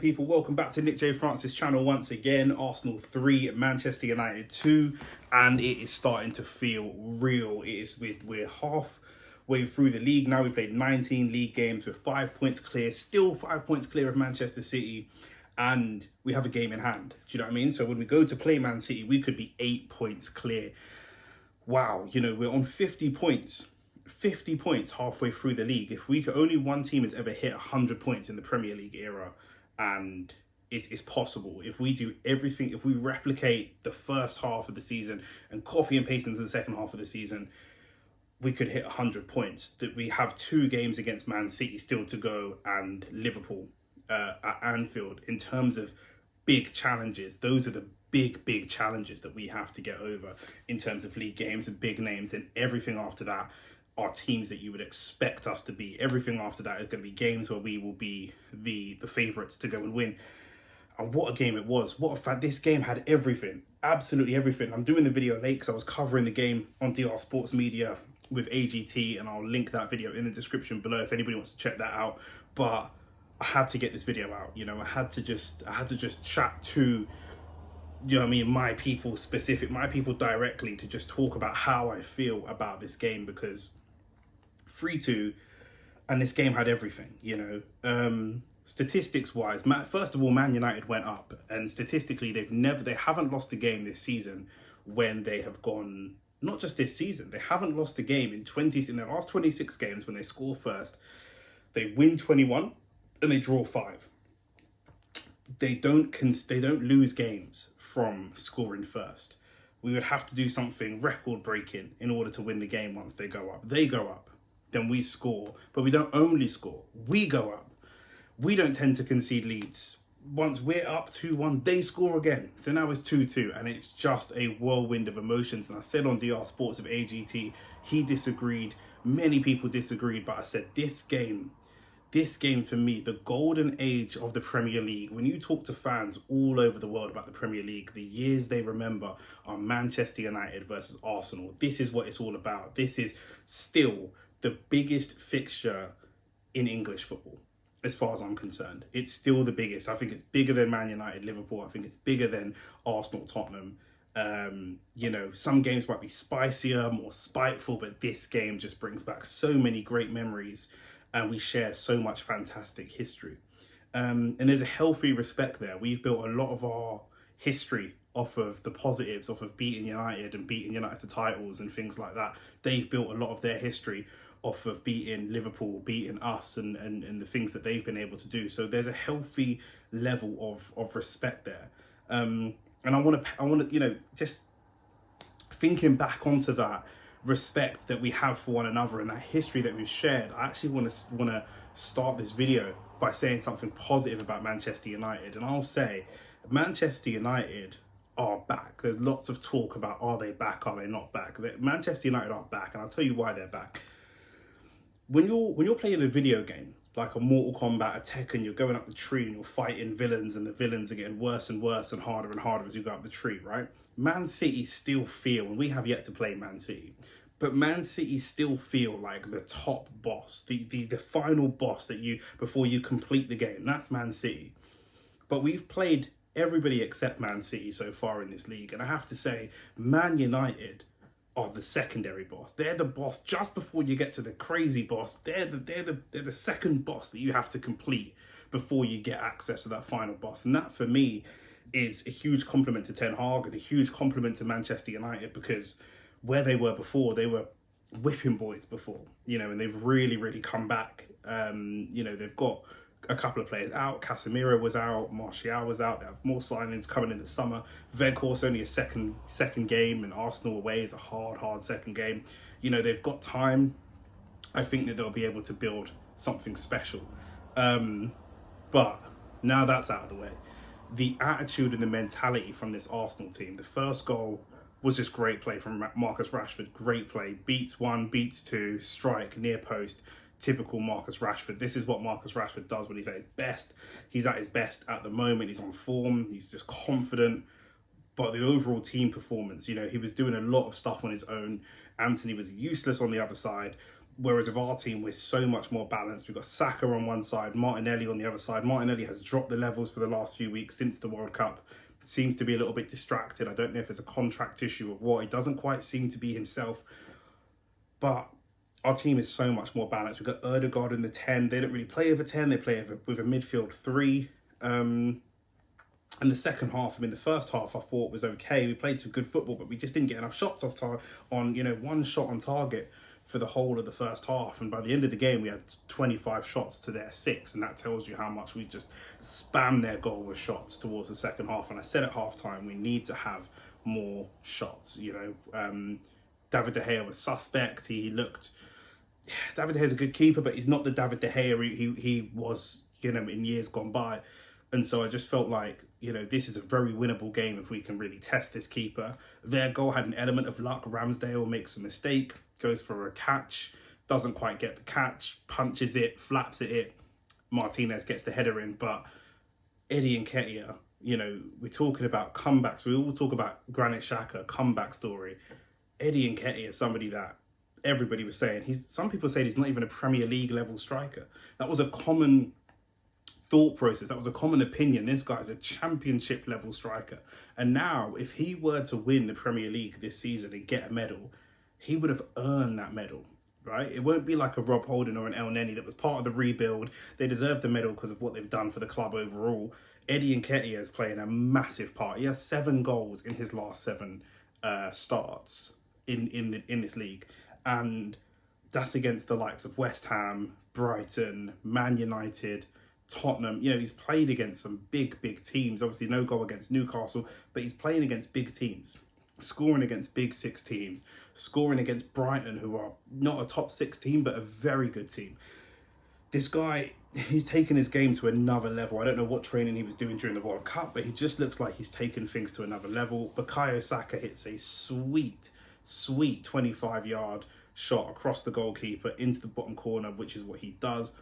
people? Welcome back to Nick J. Francis' channel once again. Arsenal 3, Manchester United 2, and it is starting to feel real. We're halfway through the league now. We played 19 league games with 5 points clear, still 5 points clear of Manchester City, and we have a game in hand. Do you know what I mean? So when we go to play Man City, we could be 8 points clear. Wow, you know, we're on 50 points. 50 points halfway through the league. If we could, only one team has ever hit 100 points in the Premier League era, and it's possible. If we do everything, if we replicate the first half of the season and copy and paste into the second half of the season, we could hit 100 points. That we have 2 games against Man City still to go, and Liverpool at Anfield. In terms of big challenges, those are the big challenges that we have to get over in terms of league games and big names, and everything after that are teams that you would expect us to be. Everything after that is going to be games where we will be the favourites to go and win. And what a game it was. What a fact. This game had everything, absolutely everything. I'm doing the video late because I was covering the game on DR Sports Media with AGT, and I'll link that video in the description below if anybody wants to check that out. But I had to get this video out. You know, I had to just chat to, you know what I mean, my people directly, to just talk about how I feel about this game, because 3-2, and this game had everything, you know. Statistics wise, first of all, Man United went up, and statistically they haven't lost a game this season when they have gone, not just this season, they haven't lost a game in their last 26 games. When they score first, they win 21 and they draw 5. They don't lose games from scoring first. We would have to do something record breaking in order to win the game. Once they go up, then we score. But we don't only score, we go up. We don't tend to concede leads. Once we're up 2-1, they score again. So now it's 2-2, and it's just a whirlwind of emotions. And I said on DR Sports with AGT, he disagreed, many people disagreed, but I said this game for me, the golden age of the Premier League. When you talk to fans all over the world about the Premier League, the years they remember are Manchester United versus Arsenal. This is what it's all about. This is still the biggest fixture in English football, as far as I'm concerned. It's still the biggest. I think it's bigger than Man United, Liverpool. I think it's bigger than Arsenal, Tottenham. You know, some games might be spicier, more spiteful, but this game just brings back so many great memories, and we share so much fantastic history. And there's a healthy respect there. We've built a lot of our history off of the positives, off of beating United and beating United to titles and things like that. They've built a lot of their history off of beating Liverpool, beating us, and the things that they've been able to do. So there's a healthy level of respect there. And I want to, you know, just thinking back onto that respect that we have for one another and that history that we've shared, I actually want to start this video by saying something positive about Manchester United. And I'll say Manchester United are back. There's lots of talk about, are they back, are they not back? Manchester United are back, and I'll tell you why they're back. When you're playing a video game like a Mortal Kombat, a Tekken, you're going up the tree and you're fighting villains, and the villains are getting worse and worse and harder as you go up the tree, right? Man City still feel, and we have yet to play Man City, but Man City still feel like the top boss, the final boss that before you complete the game. That's Man City. But we've played everybody except Man City so far in this league, and I have to say, Man United are the secondary boss. They're the boss just before you get to the crazy boss. They're the second boss that you have to complete before you get access to that final boss. And that, for me, is a huge compliment to Ten Hag and a huge compliment to Manchester United, because where they were before, they were whipping boys before, you know, and they've really come back. You know, they've got a couple of players out. Casemiro was out, Martial was out. They have more signings coming in the summer. Weghorst only a second game, and Arsenal away is a hard second game. You know, they've got time. I think that they'll be able to build something special. But now that's out of the way, the attitude and the mentality from this Arsenal team, the first goal was just great play from Marcus Rashford. Great play, beats 1, beats 2, strike, near post. Typical Marcus Rashford. This is what Marcus Rashford does when he's at his best. He's at his best at the moment. He's on form. He's just confident. But the overall team performance, you know, he was doing a lot of stuff on his own. Anthony was useless on the other side. Whereas with our team, we're so much more balanced. We've got SAKA on one side, Martinelli on the other side. Martinelli has dropped the levels for the last few weeks since the World Cup. Seems to be a little bit distracted. I don't know if it's a contract issue or what. He doesn't quite seem to be himself. But our team is so much more balanced. We've got Ødegaard in the 10. They don't really play with a 10. They play with a midfield 3. And the second half, I mean, the first half I thought was okay. We played some good football, but we just didn't get enough shots off on, you know, one shot on target for the whole of the first half. And by the end of the game, we had 25 shots to their 6. And that tells you how much we just spammed their goal with shots towards the second half. And I said at halftime, we need to have more shots. You know, David De Gea was suspect. David De Gea's a good keeper, but he's not the David De Gea he was, you know, in years gone by. And so I just felt like, you know, this is a very winnable game if we can really test this keeper. Their goal had an element of luck. Ramsdale makes a mistake, goes for a catch, doesn't quite get the catch, punches it, flaps at it. Martinez gets the header in. But Eddie Nketiah, you know, we're talking about comebacks. We all talk about Granit Xhaka, comeback story. Eddie Nketiah is somebody that everybody was saying, some people say he's not even a Premier League level striker. That was a common thought process. That was a common opinion. This guy's a championship level striker. And now, if he were to win the Premier League this season and get a medal, he would have earned that medal, right? It won't be like a Rob Holding or an El Neni that was part of the rebuild. They deserve the medal because of what they've done for the club overall. Eddie Nketiah is playing a massive part. He has 7 goals in his last 7 starts in this league. And that's against the likes of West Ham, Brighton, Man United, Tottenham. You know, he's played against some big teams. Obviously no goal against Newcastle, but he's playing against big teams, scoring against big 6 teams, scoring against Brighton, who are not a top 6 team, but a very good team. This guy, he's taken his game to another level. I don't know what training he was doing during the World Cup, but he just looks like he's taken things to another level. Bukayo Saka hits a sweet 25-yard shot across the goalkeeper into the bottom corner, which is what he does.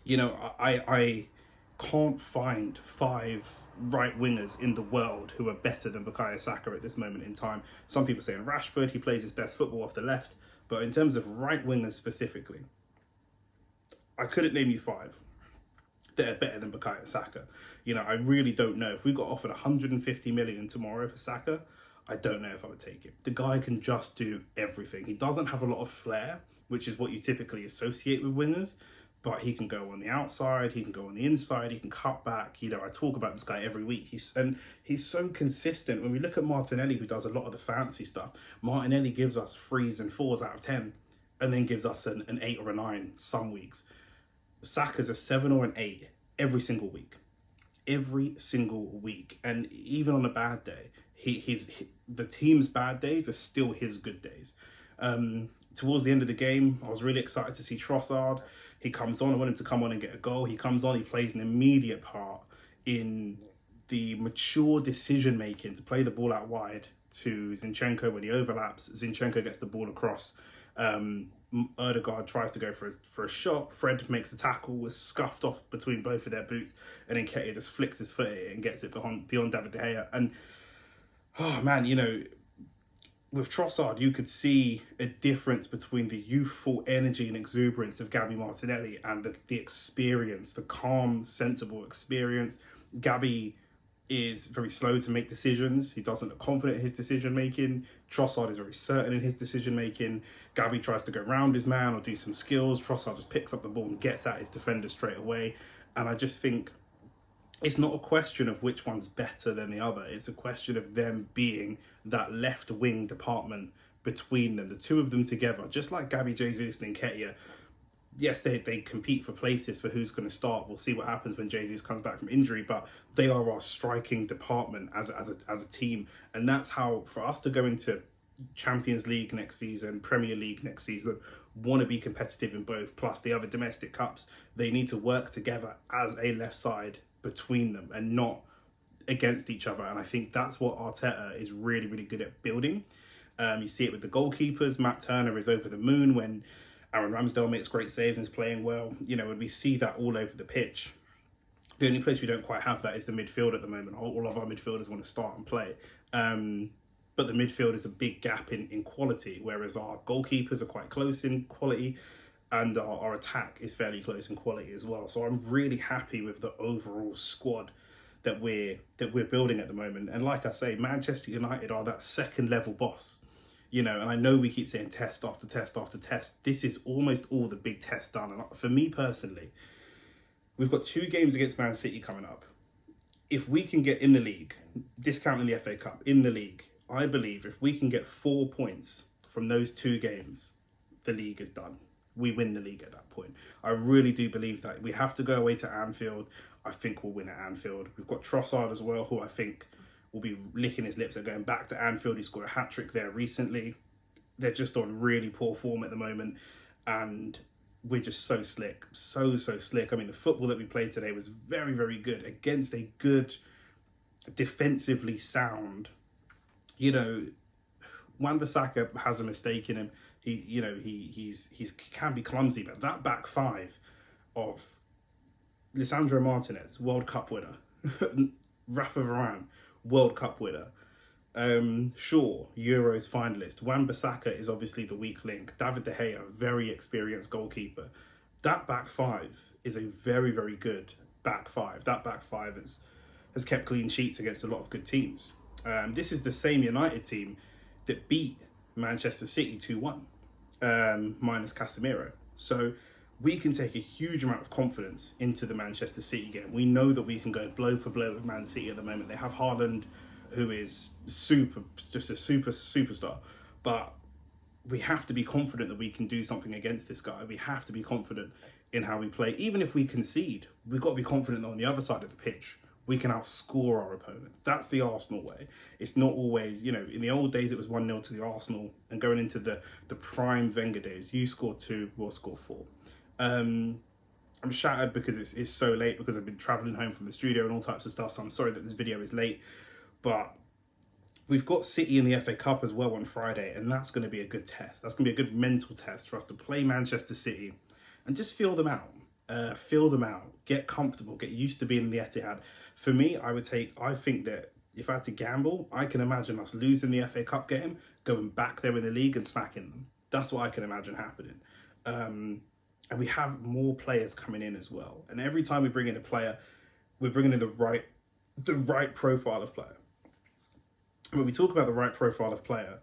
You know, I can't find 5 right wingers in the world who are better than Bukayo Saka at this moment in time. Some people saying Rashford, he plays his best football off the left. But in terms of right wingers specifically, I couldn't name you 5 that are better than Bukayo Saka. You know, I really don't know. If we got offered 150 million tomorrow for Saka, I don't know if I would take it. The guy can just do everything. He doesn't have a lot of flair, which is what you typically associate with wingers. But he can go on the outside, he can go on the inside, he can cut back. You know, I talk about this guy every week. He's so consistent. When we look at Martinelli, who does a lot of the fancy stuff, Martinelli gives us 3s and 4s out of 10, and then gives us an 8 or a 9 some weeks. Saka's a 7 or an 8 every single week. Every single week. And even on a bad day, the team's bad days are still his good days. Towards the end of the game, I was really excited to see Trossard. He comes on. I want him to come on and get a goal. He comes on. He plays an immediate part in the mature decision-making to play the ball out wide to Zinchenko. When he overlaps, Zinchenko gets the ball across. Ødegaard tries to go for a shot. Fred makes a tackle, was scuffed off between both of their boots, and then Nketiah just flicks his foot at it and gets it beyond David De Gea. And, oh man, you know, with Trossard, you could see a difference between the youthful energy and exuberance of Gabby Martinelli and the experience, the calm, sensible experience. Gabby is very slow to make decisions. He doesn't look confident in his decision-making. Trossard is very certain in his decision-making. Gabby tries to go round his man or do some skills. Trossard just picks up the ball and gets at his defender straight away. And I just think it's not a question of which one's better than the other. It's a question of them being that left wing department between them, the two of them together, just like Gabby Jesus and Nketiah. Yes, they compete for places for who's going to start. We'll see what happens when Jesus comes back from injury, but they are our striking department as a team. And that's how, for us to go into Champions League next season, Premier League next season, want to be competitive in both, plus the other domestic cups, they need to work together as a left side between them and not against each other. And I think that's what Arteta is really, really good at building. You see it with the goalkeepers. Matt Turner is over the moon when Aaron Ramsdale makes great saves and is playing well. You know, when we see that all over the pitch. The only place we don't quite have that is the midfield at the moment. All of our midfielders want to start and play. but the midfield is a big gap in quality, whereas our goalkeepers are quite close in quality, and our attack is fairly close in quality as well. So I'm really happy with the overall squad that we're building at the moment. And like I say, Manchester United are that second level boss, you know. And I know we keep saying test after test after test. This is almost all the big tests done. And for me personally, we've got 2 games against Man City coming up. If we can get in the league, discounting the FA Cup, in the league, I believe if we can get 4 points from those 2 games, the league is done. We win the league at that point. I really do believe that. We have to go away to Anfield. I think we'll win at Anfield. We've got Trossard as well, who I think will be licking his lips at going back to Anfield. He scored a hat-trick there recently. They're just on really poor form at the moment, and we're just so slick, so slick. I mean, the football that we played today was very, very good against a good, defensively sound. You know, Wan-Bissaka has a mistake in him. He can be clumsy, but that back 5 of Lisandro Martinez, World Cup winner, Rafa Varane, World Cup winner, Shaw, Euros finalist, Wan-Bissaka is obviously the weak link, David De Gea, very experienced goalkeeper. That back 5 is a very, very good back 5. That back 5 has kept clean sheets against a lot of good teams. This is the same United team that beat Manchester City 2-1, minus Casemiro. So we can take a huge amount of confidence into the Manchester City game. We know that we can go blow for blow with Man City at the moment. They have Haaland, who is just a superstar. But we have to be confident that we can do something against this guy. We have to be confident in how we play. Even if we concede, we've got to be confident that on the other side of the pitch, we can outscore our opponents. That's the Arsenal way. It's not always, you know, in the old days it was 1-0 to the Arsenal, and going into the prime Wenger days, you score 2, we'll score 4. I'm shattered because it's so late, because I've been traveling home from the studio and all types of stuff, so I'm sorry that this video is late. But we've got City in the FA Cup as well on Friday, and that's going to be a good test. That's going to be a good mental test for us to play Manchester City and just feel them out. Get comfortable, get used to being in the Etihad. For me, I think that if I had to gamble, I can imagine us losing the FA Cup game, going back there in the league and smacking them. That's what I can imagine happening. And we have more players coming in as well. And every time we bring in a player, we're bringing in the right profile of player. When we talk about the right profile of player,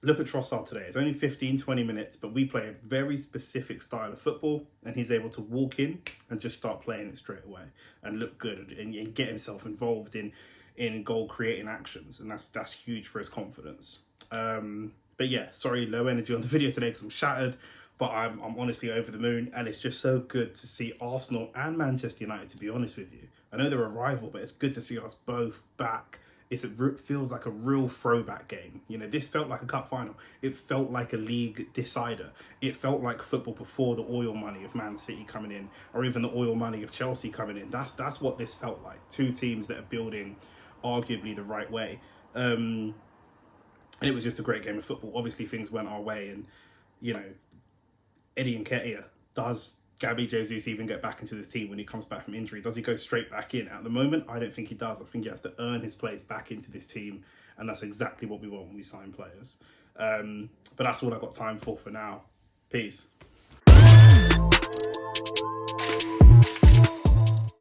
look at Trossard today. It's only 15-20 minutes, but we play a very specific style of football, and he's able to walk in and just start playing it straight away and look good and get himself involved in goal creating actions, and that's huge for his confidence. But yeah, sorry, low energy on the video today because I'm shattered, but I'm honestly over the moon, and it's just so good to see Arsenal and Manchester United, to be honest with you. I know they're a rival, but it's good to see us both back. It feels like a real throwback game. You know, this felt like a cup final. It felt like a league decider. It felt like football before the oil money of Man City coming in, or even the oil money of Chelsea coming in. That's what this felt like. 2 teams that are building arguably the right way. And it was just a great game of football. Obviously, things went our way, and, you know, Eddie Nketiah, does Gabby Jesus even get back into this team when he comes back from injury? Does he go straight back in? At the moment, I don't think he does. I think he has to earn his place back into this team, and that's exactly what we want when we sign players. But that's all I've got time for now. Peace.